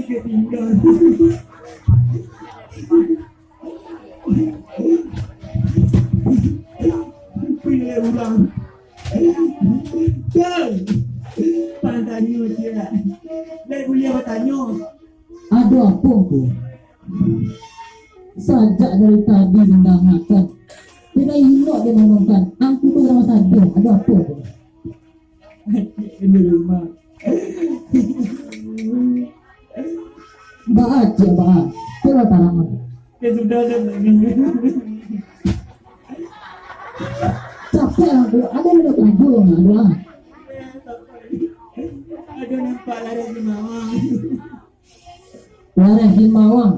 Ketinggalan. Pilih ulang. Kan? Tanya dia. Dari kuliah bertanya. Ada apa aku? Sajak dari tadi mendengarkan. Tidak ingin dia ngomongkan. Aku tuh sama saja. Ada apa aku? Di rumah. Baca, baca. Coba tarangan. Ya sudah ada lagi. Capek aku. Ada yang udah laju nggak ada. Ada nampak lari di Mawang.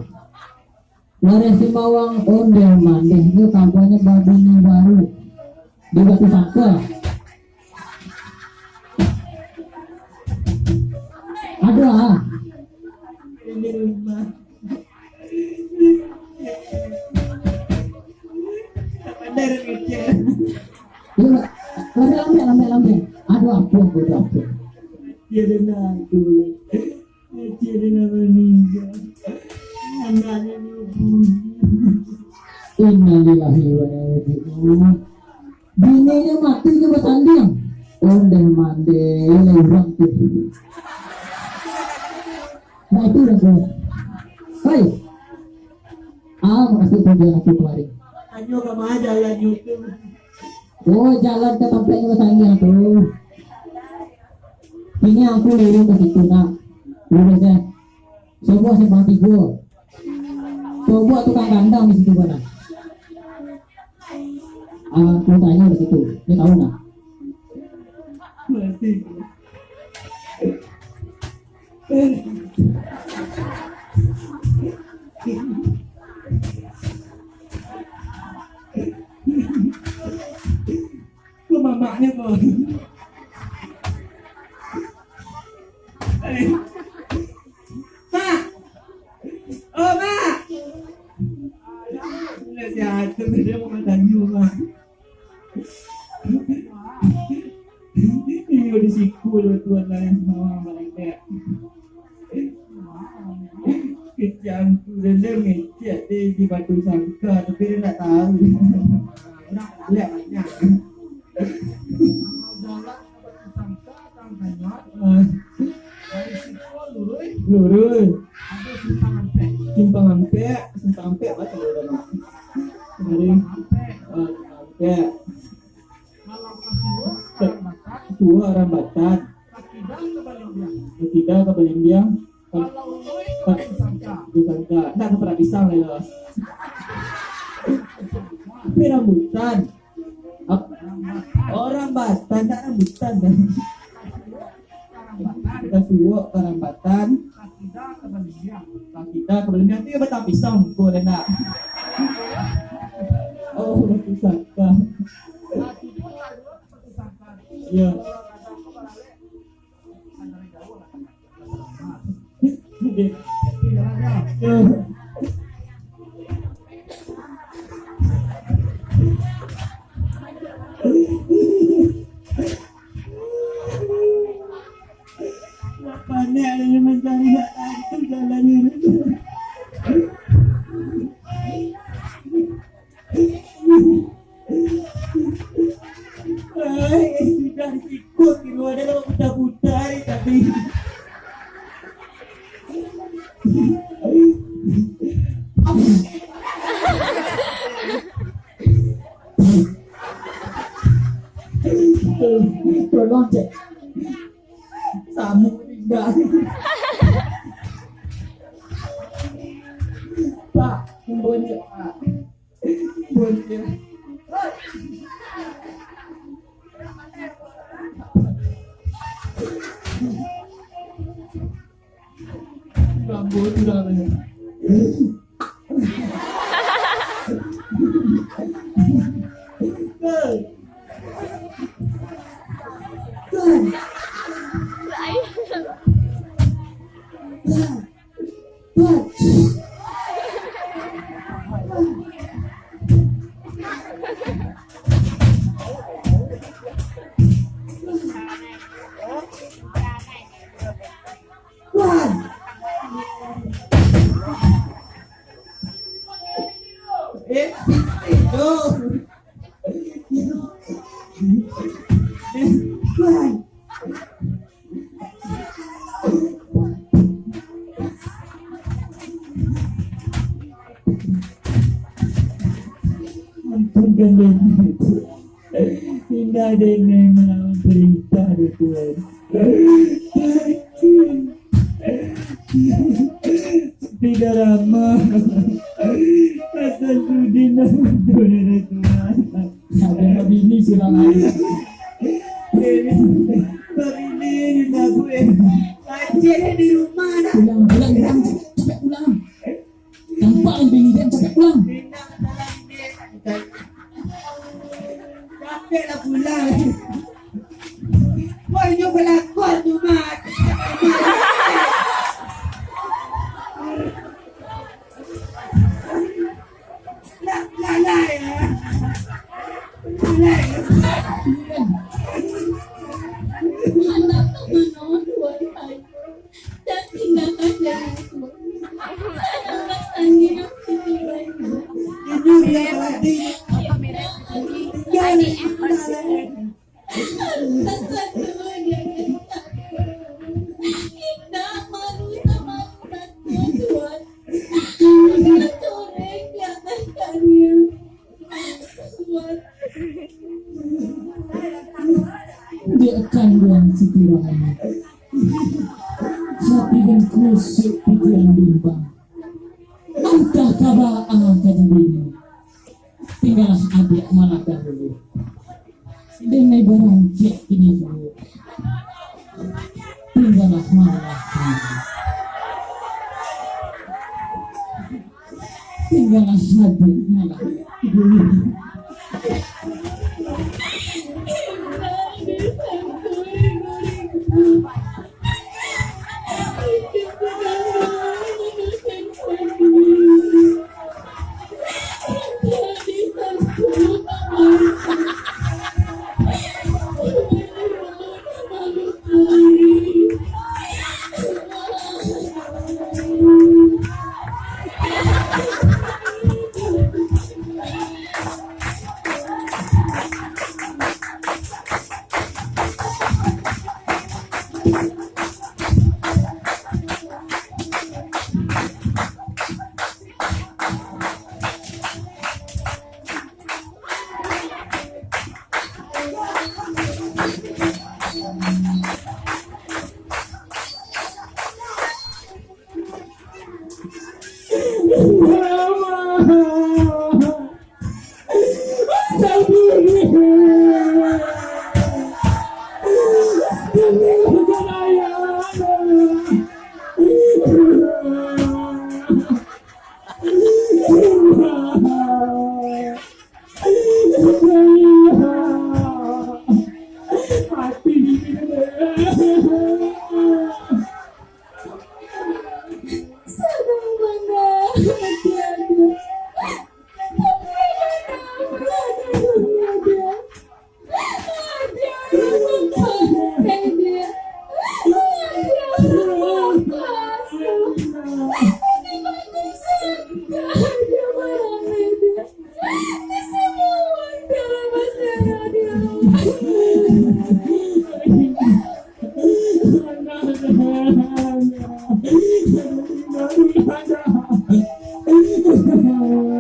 Lares Simawang ondel mandeh itu kampanye babinya baru di Batu Sangka. Ada Di rumah. Ada kecil. lambe. Ada apa? Kecil aku. Kecil meninggal. Anaknya bunyi. Innalillahi wa inna ilaihi raji'un. Bininya mati coba tanding. Ondel mandel lewat tuh. Nah itu udah gue. Hai. Makasih tujuan aku kemarin. Ayo kemana jalan YouTube? Oh jalan ke tempat yang tanding tuh. Ini aku lirik ke situ nak. Lurus ya. Coba simpang 3. Coba tukang kandang di situ mana? Aku tanya di situ. Dia tahu nak? Masih. Kok mamanya kok? Mak! Oh, Mak! Nggak sehat, dia mau makan juga. Iyo di sikul tuan lain semua mereka. Kejam dan dia ngecek di Batu Sangka tapi dia tak tahu. Nak lihat banyak. Lurus. Simpang Ampek macam mana? Dari Ampek. Dua Rambatan. Ketiga ke Balimbiang. Disangka. Nak ke Prapisang lah. Tapi rambutan. Orang Batan tak rambutan kan? Kita suwok ke Rambatan. Kita ke Balimbiang itu betul pisang boleh nak? Oh, disangka. Ya. Panik ada mencari itu jalannya. Sudah ikut di luar dalam putar-putar tapi tolong cek samu tidak Pak bonjol Pak bonjol rambut sudah banyak. itu. Wah. Ampunkan itu. Tidak ada yang melawan perintah dari Tuhan. Tidak ramah. Kata sudi Tuhan dari Tuhan. Ada bini silang air. Ini aku aja di rumah nak. Pulang, cepet pulang. Nampak bini dia cepet pulang. Capek lah pulang. Kau ni pelakon tu mat. Lalai ya. Lalai. Anak menolak Tuhan dan tindakan dari Tuhan. Anak sanggih Ini dia tadi. Jangan lalai. Tidak malu sama Tuhan. Corek di atas karya Tuhan. Dia akan buang sekiranya hati dan kusuk pikiran bimbang. Entah kabar akan diri. Tinggallah adik malah dahulu. Dengan berancik ini dulu. Tinggallah malah kini. Tinggallah adik malah dulu.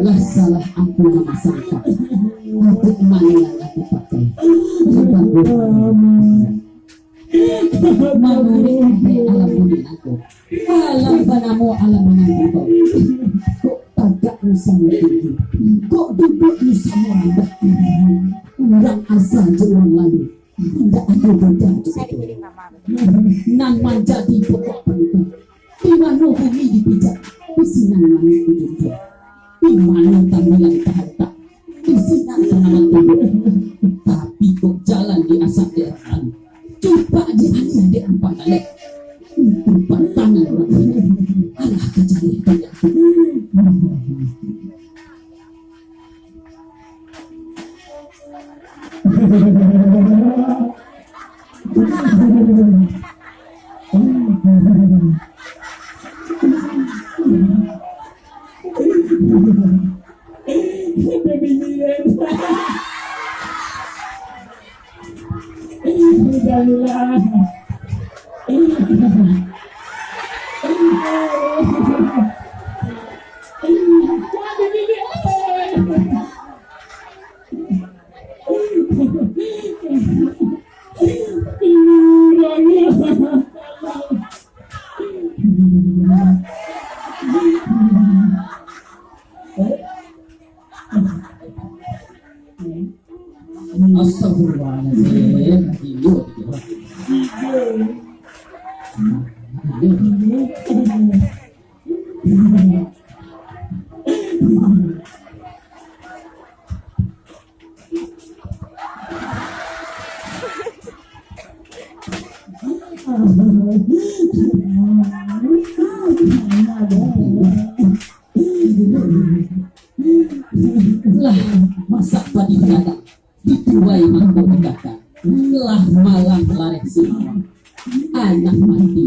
Lah salah aku memasangkan untuk mana yang aku pakai sebagai menurut alam budi aku alam panamu alam menantu kok tagak usaha tinggi kok duduk usaha rendah tidak asal jalan lalu tidak ada beda nan menjadi pokok penting di mana bumi dipijak pisinan langit dijunjung di mana tanggalan tahta pisinan tanaman tumbuh tapi kok jalan di asap daerah coba dianya di empat kali empat tangan alah kecari kayak Udahlah. Jadi bibi. Astagfirullahaladzim. Lah masa padi kata dituai aku kata lah malam larek semua anak mati